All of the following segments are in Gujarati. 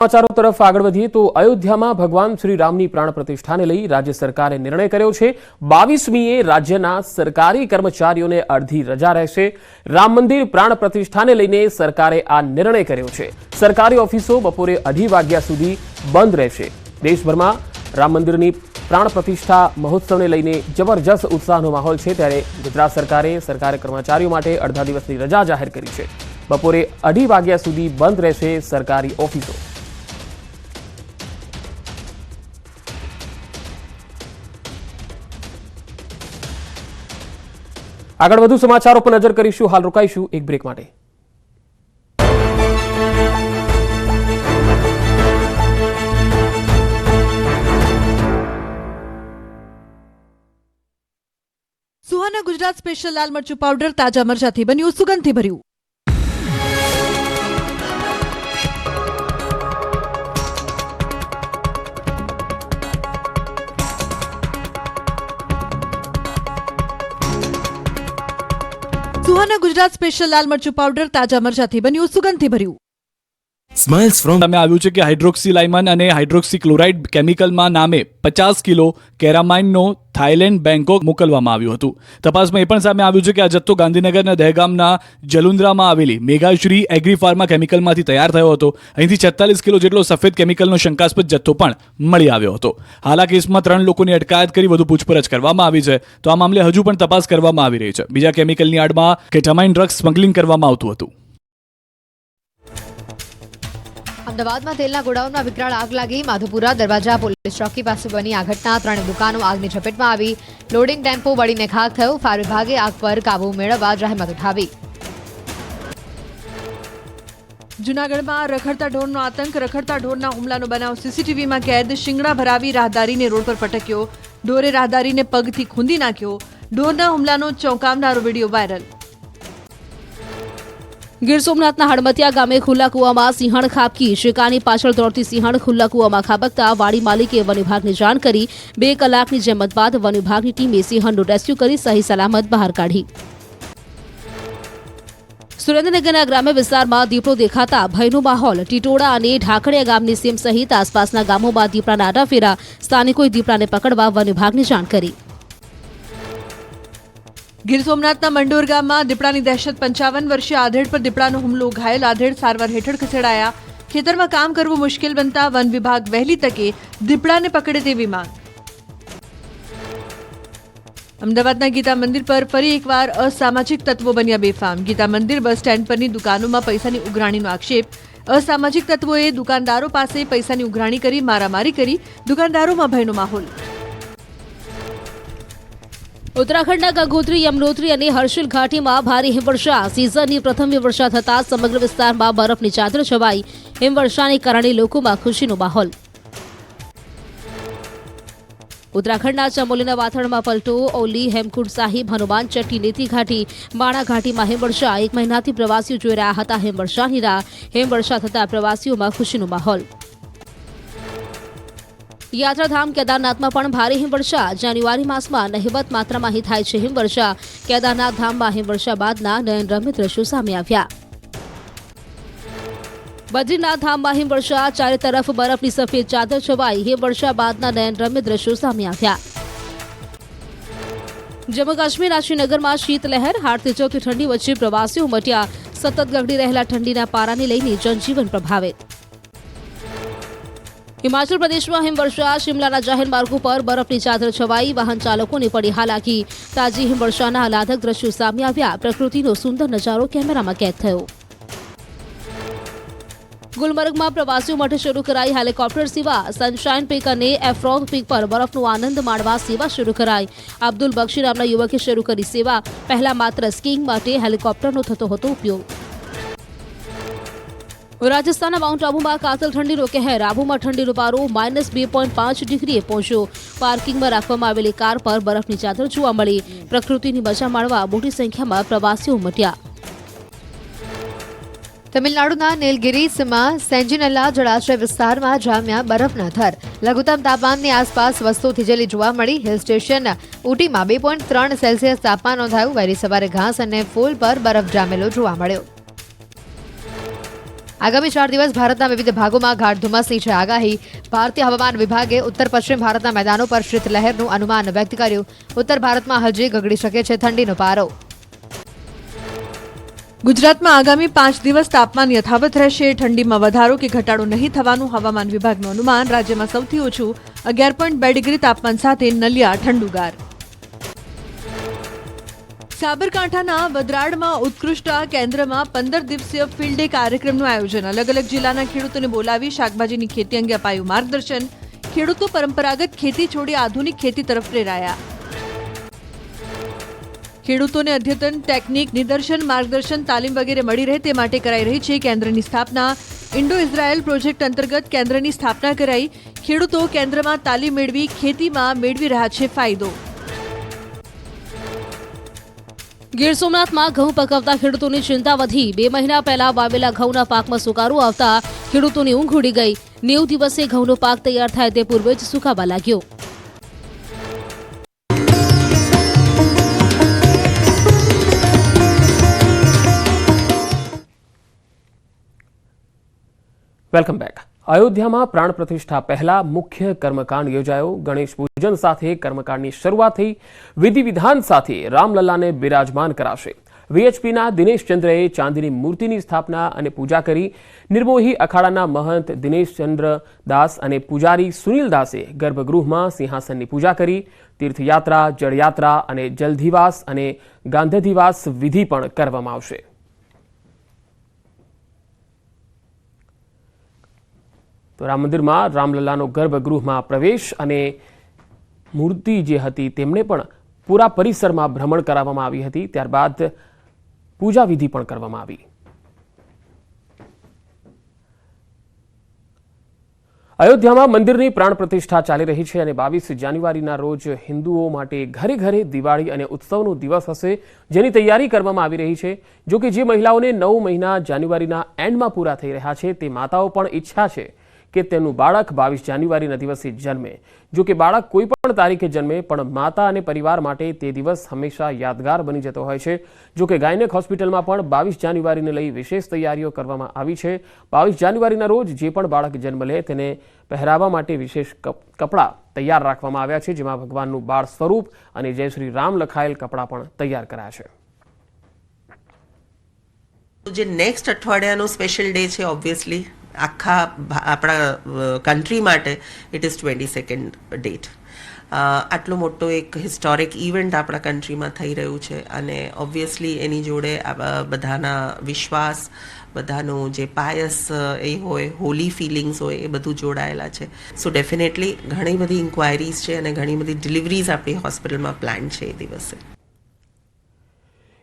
समाचारों तरफ आगळ वधीए तो अयोध्याમાં ભગવાન શ્રી રામની પ્રાણ પ્રતિષ્ઠાને લઈ રાજ્ય સરકારે નિર્ણય કર્યો છે। 22મીએ રાજ્યના સરકારી કર્મચારીઓને અડધી રજા રહેશે। રામ મંદિર પ્રાણ પ્રતિષ્ઠાને લઈને સરકારે આ નિર્ણય કર્યો છે। સરકારી ઓફિસો બપોરે 2:30 વાગ્યા સુધી બંધ રહેશે। દેશભરમાં રામ મંદિરની પ્રાણ પ્રતિષ્ઠા મહોત્સવને લઈને જબરજસ્ત ઉત્સાહનો માહોલ છે, ત્યારે ગુજરાત સરકારે સરકારી કર્મચારીઓ માટે અડધા દિવસની રજા જાહેર કરી છે। બપોરે 2:30 વાગ્યા સુધી બંધ રહેશે સરકારી ઓફિસો। આગળ વધુ સમાચારો પર નજર કરીશું। હાલ રોકાઈશું એક બ્રેક માટે। સુહાના ગુજરાત સ્પેશિયલ લાલ મરચું પાવડર તાજા મરચાથી બન્યું સુગંધથી ભર્યું। સુહાના ગુજરાત સ્પેશિયલ લાલ મરચું પાવડર તાજા મરચાથી બન્યું સુગંધથી ભર્યું। સ્માઇલ્સ ફ્રોમ અમે આવ્યું છે કે હાઇડ્રોક્સીલાઇમન અને હાઇડ્રોક્સીક્લોરાઇડ કેમિકલમાં નામે 50 કિલો કેરામાઇનનો થાઇલેન્ડ બેંકોક મોકલવામાં આવ્યું હતું। તપાસમાં એ પણ સામે આવ્યું છે કે આ જથ્થો ગાંધીનગરના દહેગામના જલુંદ્રામાં આવેલી મેઘાશ્રી એગ્રી ફાર્મા કેમિકલમાંથી તૈયાર થયો હતો। અહીંથી 46 કિલો જેટલો સફેદ કેમિકલનો શંકાસ્પદ જથ્થો પણ મળી આવ્યો હતો। હાલ આ કેસમાં 3 લોકોની અટકાયત કરી વધુ પૂછપરછ કરવામાં આવી છે, તો આ મામલે હજુ પણ તપાસ કરવામાં આવી રહી છે। બીજા કેમિકલની આડમાં કેટામાઇન ડ્રગ્સ સ્મગલિંગ કરવામાં આવતું હતું। અમદાવાદમાં તેલના ગોડાઉનમાં વિકરાળ આગ લાગી। માધુપુરા દરવાજા પોલીસ ચોકી પાસે બની આ ઘટના। 3 દુકાનો આગની ઝપેટમાં આવી। લોડિંગ ટેમ્પો બળીને ખાખ થયો। ફાયર વિભાગે આગ પર કાબુ મેળવવા જહેમત ઉઠાવી। જૂનાગઢમાં રખડતા ઢોરનો આતંક। રખડતા ઢોરના હુમલાનો બનાવ સીસીટીવીમાં કેદ। શિંગડા ભરાવી રાહદારીને રોડ પર પટક્યો। ઢોરે રાહદારીને પગથી ખૂંદી નાખ્યો। ઢોરના હુમલાનો ચોંકાવનારો વિડીયો વાયરલ। ગીર સોમનાથના હડમતિયા ગામે ખુલ્લા કુવામાં સિંહણ ખાબકી। શિકારની પાછળ દોડતી સિંહણ ખુલ્લા કુવામાં ખાબકતા વાડી માલિકે વન વિભાગને જાણ કરી। 2 કલાકની જહેમત બાદ વન વિભાગની ટીમે સિંહણનું રેસ્ક્યુ કરી સહી સલામત બહાર કાઢી। સુરેન્દ્રનગરના ગ્રામ્ય વિસ્તારમાં દીપડો દેખાતા ભયનો માહોલ। ટીટોડા અને ઢાકડિયા ગામની સીમ સહિત આસપાસના ગામોમાં દીપડાના આટાફેરા। સ્થાનિકોએ દીપડાને પકડવા વન વિભાગને જાણ કરી। ગીર સોમનાથના મંડોર ગામમાં દીપડાની દહેશત। 55 વર્ષીય આધેડ પર દીપડાનો હુમલો। ઘાયલ આધેડ સારવાર હેઠળ ખસેડાયા। ખેતરમાં કામ કરવું મુશ્કેલ બનતા વન વિભાગ વહેલી તકે દીપડાને પકડે તેવી માંગ। અમદાવાદના ગીતા મંદિર પર ફરી એકવાર અસામાજિક તત્વો બન્યા બેફામ। ગીતા મંદિર બસ સ્ટેન્ડ પરની દુકાનોમાં પૈસાની ઉઘરાણીનો આક્ષેપ। અસામાજિક તત્વોએ દુકાનદારો પાસે પૈસાની ઉઘરાણી કરી મારામારી કરી। દુકાનદારોમાં ભયનો માહોલ। ઉત્તરાખંડના ગંગોત્રી, યમનોત્રી અને હર્ષિલ ઘાટીમાં ભારે હિમવર્ષા। સિઝનની પ્રથમ હિમવર્ષા થતાં સમગ્ર વિસ્તારમાં બરફની ચાદર છવાઈ। હિમવર્ષાને કારણે લોકોમાં ખુશીનો માહોલ। ઉત્તરાખંડના ચમોલીના વાથણમાં પલટો। ઓલી, હેમકુંડ સાહિબ, હનુમાન ચટ્ટી, નેતી ઘાટી, બાણા ઘાટીમાં હિમવર્ષા। 1 મહિનાથી પ્રવાસીઓ જોઈ રહ્યા હતા હિમવર્ષાની રાહ। હિમવર્ષા થતાં પ્રવાસીઓમાં ખુશીનો માહોલ। યાત્રાધામ કેદારનાથમાં પણ ભારે હિમવર્ષા। જાન્યુઆરી માસમાં નહિવત માત્રામાં અહીં થાય છે હિમવર્ષા। કેદારનાથ ધામમાં હિમવર્ષા બાદના નયનરમ્ય દ્રશ્યો સામે આવ્યા। બદ્રીનાથ ધામમાં હિમવર્ષા। ચારે તરફ બરફની સફેદ ચાદર છવાઈ। હિમવર્ષા બાદના નયનરમ્ય દ્રશ્યો સામે આવ્યા। જમ્મુ કાશ્મીરના શ્રીનગરમાં શીતલહેર। હાડથી ચોથી ઠંડી વચ્ચે પ્રવાસીઓ ઉમટ્યા। સતત ગગડી રહેલા ઠંડીના પારાને લઈને જનજીવન પ્રભાવિત। હિમાચલ પ્રદેશમાં હિમવર્ષા। શિમલાના જાહેર માર્ગો પર બરફની ચાદર છવાઈ। વાહન ચાલકોને પડી હાલાકી। તાજી હિમવર્ષાના આહલાદક દ્રશ્યો સામે આવ્યા। પ્રકૃતિનો સુંદર નજારો કેમેરામાં કેદ થયો। ગુલમર્ગમાં પ્રવાસીઓ માટે શરૂ કરાઈ હેલિકોપ્ટર સેવા। સનશાઇન પીક અને એફ્રોગ પીક પર બરફનો આનંદ માણવા સેવા શરૂ કરાઈ। અબ્દુલ બક્ષી નામના યુવકે શરૂ કરી સેવા। પહેલા માત્ર સ્કીઇંગ માટે હેલિકોપ્ટરનો થતો હતો ઉપયોગ। રાજસ્થાનના માઉન્ટ આબુમાં કાતલ ઠંડીનો કહેર। આબુમાં ઠંડીનો પારો -2.5 ડિગ્રીએ પહોંચ્યો। પાર્કિંગમાં રાખવામાં આવેલી કાર પર બરફની ચાદર જોવા મળી। પ્રકૃતિની મજા માણવા મોટી સંખ્યામાં પ્રવાસીઓ ઉમટ્યા। તમિલનાડુના નીલગિરીસમાં સેન્જીનલા જળાશય વિસ્તારમાં જામ્યા બરફના થર। લઘુત્તમ તાપમાનની આસપાસ વસ્તુ થીજેલી જોવા મળી। હિલ સ્ટેશન ઊટીમાં 2.3 સેલ્સિયસ તાપમાન નોંધાયું। વહેલી સવારે ઘાસ અને ફૂલ પર બરફ જામેલો જોવા મળ્યો। આગામી 4 દિવસ ભારતના વિવિધ ભાગોમાં ગાઢ ધુમ્મસની છે આગાહી. ભારતીય હવામાન વિભાગે ઉત્તર પશ્ચિમ ભારતના મેદાનો પર શીતલહેરનું અનુમાન વ્યક્ત કર્યું. ઉત્તર ભારતમાં હજી ગગડી શકે છે ઠંડીનો પારો. ગુજરાતમાં આગામી 5 દિવસ તાપમાન યથાવત રહેશે. ઠંડીમાં વધારો કે ઘટાડો નહીં થવાનું હવામાન વિભાગનું અનુમાન. રાજ્યમાં સૌથી ઓછું 11.2 ડિગ્રી તાપમાન સાથે નલિયા ઠંડુગાર. સાબરકાંઠાના વડરાળમાં ઉત્કૃષ્ટ કેન્દ્રમાં 15 દિવસીય ફિલ્ડ ડે કાર્યક્રમનું આયોજન. અલગ અલગ જિલ્લાના ખેડૂતોને બોલાવી શાકભાજીની ખેતી અંગે અપાયું માર્ગદર્શન. ખેડૂતો પરંપરાગત ખેતી છોડી આધુનિક ખેતી તરફ પ્રેરાયા. ખેડૂતોને અદ્યતન ટેકનિક, નિદર્શન, માર્ગદર્શન, તાલીમ વગેરે મળી રહે તે માટે કરાઈ રહી છે કેન્દ્રની સ્થાપના. ઇન્ડો ઇઝરાયલ પ્રોજેક્ટ અંતર્ગત કેન્દ્રની સ્થાપના કરાઈ. ખેડૂતો કેન્દ્રમાં તાલીમ મેળવી ખેતીમાં મેળવી રહ્યા છે ફાયદો. ગીર સોમનાથમાં ઘઉં પકવતા ખેડૂતોની ચિંતા વધી. 2 મહિના પહેલા વાવેલા ઘઉંના પાકમાં સુકારો આવતા ખેડૂતોની ઊંઘ ઉડી ગઈ. 90 દિવસે ઘઉંનો પાક તૈયાર થાય તે પૂર્વે જ સુકાવા લાગ્યો. Welcome back. અયોધ્યામાં પ્રાણ પ્રતિષ્ઠા પહેલા મુખ્ય કર્મકાંડ યોજાયો. ગણેશ પૂજન સાથે કર્મકાંડની શરૂઆત થઈ. વિધિ વિધાન સાથે રામલલ્લાને બિરાજમાન કરાશે. વીએચપીના દિનેશચંદ્રએ ચાંદીની મૂર્તિની સ્થાપના અને પૂજા કરી. નિર્મોહી અખાડાના મહંત દિનેશચંદ્ર દાસ અને પૂજારી સુનિલ દાસે ગર્ભગૃહમાં સિંહાસનની પૂજા કરી. તીર્થયાત્રા, જળયાત્રા અને જલધિવાસ અને ગાંધીવાસ વિધિ પણ કરવામાં આવશે. તો રામ મંદિરમાં રામલલ્લાનો ગર્ભગૃહમાં પ્રવેશ અને મૂર્તિ જે હતી તેમને પણ પૂરા પરિસરમાં ભ્રમણ કરાવવામાં આવી હતી. ત્યારબાદ પૂજા વિધિ પણ કરવામાં આવી. અયોધ્યામાં મંદિરની પ્રાણ પ્રતિષ્ઠા ચાલી રહી છે અને 22 જાન્યુઆરીના રોજ હિન્દુઓ માટે ઘરે ઘરે દિવાળી અને ઉત્સવનો દિવસ હશે, જેની તૈયારી કરવામાં આવી રહી છે. જો કે જે મહિલાઓને 9 મહિના જાન્યુઆરીના એન્ડમાં પૂરા થઈ રહ્યા છે તે માતાઓ પણ ઈચ્છા છે કે તેનું બાળક 22 જાન્યુઆરીના દિવસે જન્મે. જો કે બાળક કોઈ પણ તારીખે જન્મે પણ માતા અને પરિવાર માટે તે દિવસ હંમેશા યાદગાર બની જતો હોય છે. જો કે ગાયનેક હોસ્પિટલમાં પણ 22 જાન્યુઆરીને લઈ વિશેષ તૈયારીઓ કરવામાં આવી છે. 22 જાન્યુઆરીના રોજ જે પણ બાળક જન્મ લે તેને પહેરાવવા માટે વિશેષ કપડાં તૈયાર રાખવામાં આવ્યા છે, જેમાં ભગવાનનું બાળ સ્વરૂપ અને જય શ્રી રામ લખાયેલ કપડાં પણ તૈયાર કરાયા છે. જે નેક્સ્ટ અઠવાડિયાનો સ્પેશિયલ ડે છે, ઓબ્વિયસલી આખા આપણા કન્ટ્રી માટે ઇટ ઇઝ 22nd ડેટ. આટલો મોટો એક હિસ્ટોરિક ઇવેન્ટ આપણા કન્ટ્રીમાં થઈ રહ્યું છે અને ઓબ્વિયસલી એની જોડે બધાના વિશ્વાસ, બધાનું જે પાયસ એ હોય, હોલી ફિલિંગ્સ હોય, એ બધું જોડાયેલા છે. સો ડેફિનેટલી ઘણી બધી ઇન્ક્વાયરીઝ છે અને ઘણી બધી ડિલિવરીઝ આપણી હોસ્પિટલમાં પ્લાન છે એ દિવસે.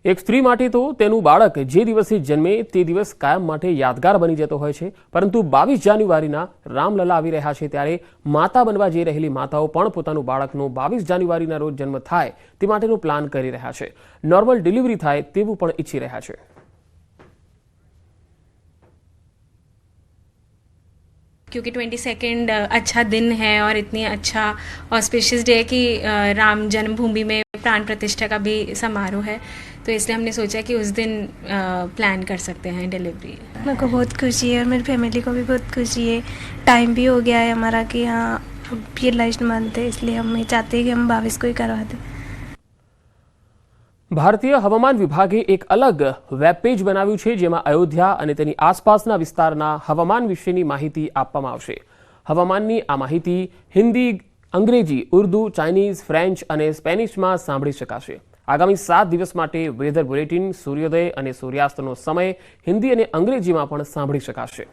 એક સ્ત્રી માટે તો તેનું બાળક જે દિવસે જન્મે તે દિવસ કાયમ માટે યાદગાર બની જતો હોય છે. પરંતુ 22 જાન્યુઆરીના રામલલા આવી રહ્યા છે ત્યારે માતા બનવા જઈ રહેલી માતાઓ પણ પોતાનું બાળકનો 22 જાન્યુઆરીના રોજ જન્મ થાય તે માટેનો પ્લાન કરી રહ્યા છે. નોર્મલ ડિલિવરી થાય તેવું પણ ઈચ્છી રહ્યા છે. क्योंकि 22nd अच्छा दिन है और इतनी अच्छा ऑस्पिशियस डे कि राम जन्मभूमि में प्राण प्रतिष्ठा का भी समारोह है, तो इसलिए हमने सोचा कि उस दिन प्लान कर सकते हैं डिलीवरी. मेरे को बहुत खुशी है और मेरी फैमिली को भी बहुत खुशी है. टाइम भी हो गया है हमारा कि हाँ अब ये लास्ट मंथ है, इसलिए हम चाहते हैं कि हम 22 को ही करवा दें. ભારતીય હવામાન વિભાગે એક અલગ વેબ પેજ બનાવ્યું છે, જેમાં અયોધ્યા અને તેની આસપાસના વિસ્તારના હવામાન વિશેની માહિતી આપવામાં આવશે. હવામાનની આ માહિતી હિન્દી, અંગ્રેજી, ઉર્દુ, ચાઇનીઝ, ફ્રેન્ચ અને સ્પેનિશમાં સાંભળી શકાશે. આગામી 7 દિવસ માટે વેધર બુલેટિન, સૂર્યોદય અને સૂર્યાસ્તનો સમય હિન્દી અને અંગ્રેજીમાં પણ સાંભળી શકાશે.